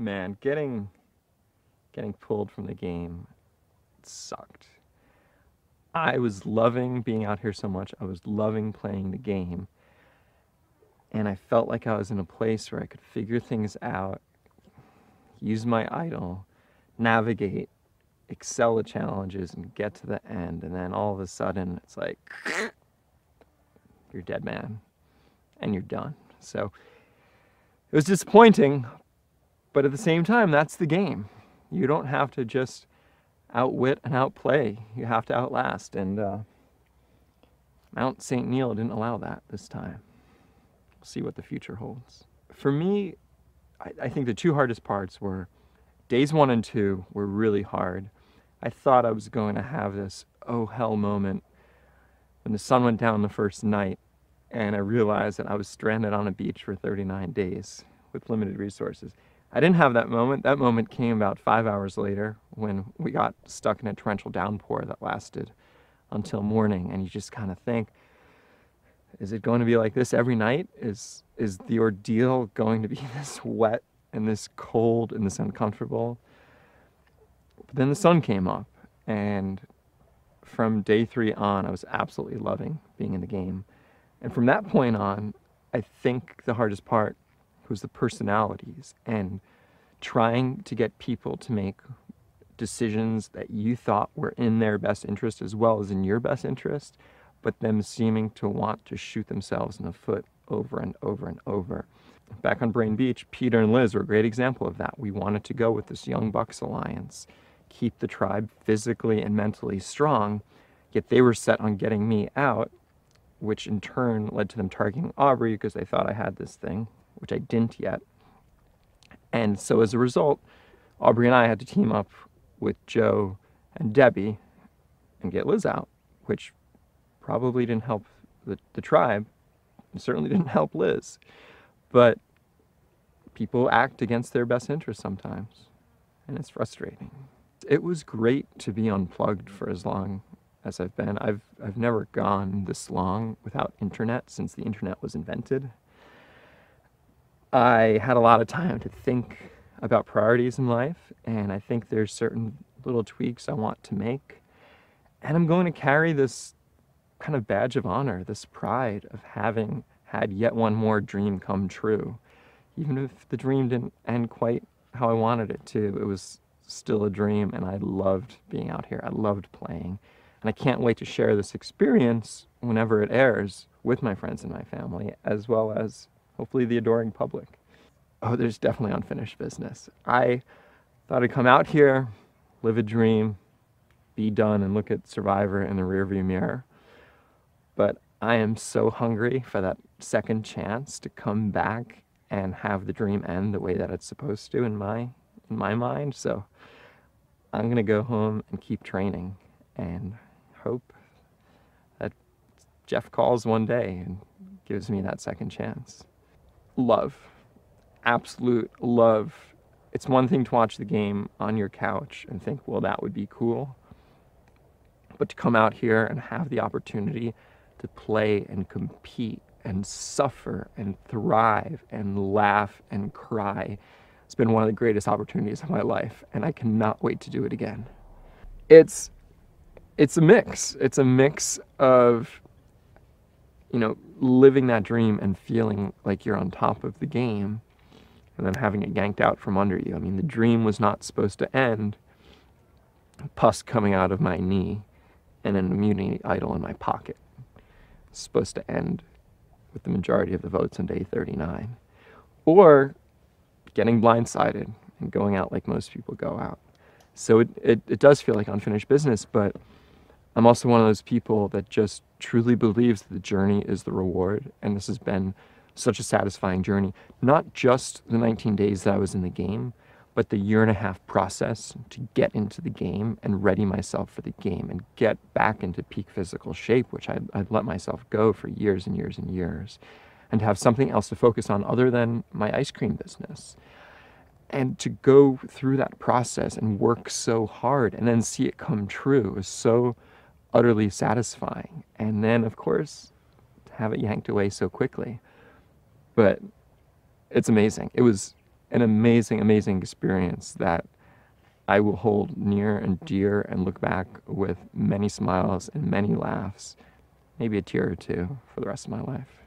Man, getting pulled from the game sucked. I was loving being out here so much. I was loving playing the game. And I felt like I was in a place where I could figure things out, use my idol, navigate, excel at challenges, and get to the end. And then all of a sudden, it's like, you're dead, man, and you're done. So it was disappointing, but at the same time, that's the game. You don't have to just outwit and outplay. You have to outlast. And Mount St. Neal didn't allow that this time. We'll see what the future holds. For me, I think the two hardest parts were days 1 and 2 were really hard. I thought I was going to have this oh hell moment when the sun went down the first night and I realized that I was stranded on a beach for 39 days with limited resources. I didn't have that moment. That moment came about 5 hours later when we got stuck in a torrential downpour that lasted until morning, and you just kind of think, is it going to be like this every night? Is the ordeal going to be this wet and this cold and this uncomfortable? But then the sun came up, and from day 3 on, I was absolutely loving being in the game. And from that point on, I think the hardest part was the personalities and trying to get people to make decisions that you thought were in their best interest as well as in your best interest, but them seeming to want to shoot themselves in the foot over and over and over. Back on Brain Beach, Peter and Liz were a great example of that. We wanted to go with this Young Bucks alliance, keep the tribe physically and mentally strong, yet they were set on getting me out, which in turn led to them targeting Aubrey because they thought I had this thing, which I didn't yet. And so as a result, Aubrey and I had to team up with Joe and Debbie and get Liz out, which probably didn't help the tribe. It certainly didn't help Liz. But people act against their best interests sometimes, and it's frustrating. It was great to be unplugged for as long as I've been. I've never gone this long without internet since the internet was invented. I had a lot of time to think about priorities in life, and I think there's certain little tweaks I want to make. And I'm going to carry this kind of badge of honor, this pride of having had yet one more dream come true. Even if the dream didn't end quite how I wanted it to, it was still a dream, and I loved being out here. I loved playing. And I can't wait to share this experience whenever it airs with my friends and my family, as well as hopefully the adoring public. Oh, there's definitely unfinished business. I thought I'd come out here, live a dream, be done, and look at Survivor in the rearview mirror. But I am so hungry for that second chance to come back and have the dream end the way that it's supposed to in my mind. So I'm gonna go home and keep training and hope that Jeff calls one day and gives me that second chance. Love, absolute love. It's one thing to watch the game on your couch and think, well, that would be cool. But to come out here and have the opportunity to play and compete and suffer and thrive and laugh and cry, it's been one of the greatest opportunities of my life, and I cannot wait to do it again. It's a mix. It's a mix of, you know, living that dream and feeling like you're on top of the game, and then having it yanked out from under you. I mean, the dream was not supposed to end, pus coming out of my knee and an immunity idol in my pocket. It's supposed to end with the majority of the votes on day 39. Or getting blindsided and going out like most people go out. So it does feel like unfinished business, but I'm also one of those people that just truly believes that the journey is the reward, and this has been such a satisfying journey. Not just the 19 days that I was in the game, but the 1.5-year process to get into the game and ready myself for the game and get back into peak physical shape, which I'd let myself go for years and years and years, and to have something else to focus on other than my ice cream business. And to go through that process and work so hard and then see it come true is so utterly satisfying. And then, of course, to have it yanked away so quickly. But it's amazing. It was an amazing, amazing experience that I will hold near and dear and look back with many smiles and many laughs, maybe a tear or two for the rest of my life.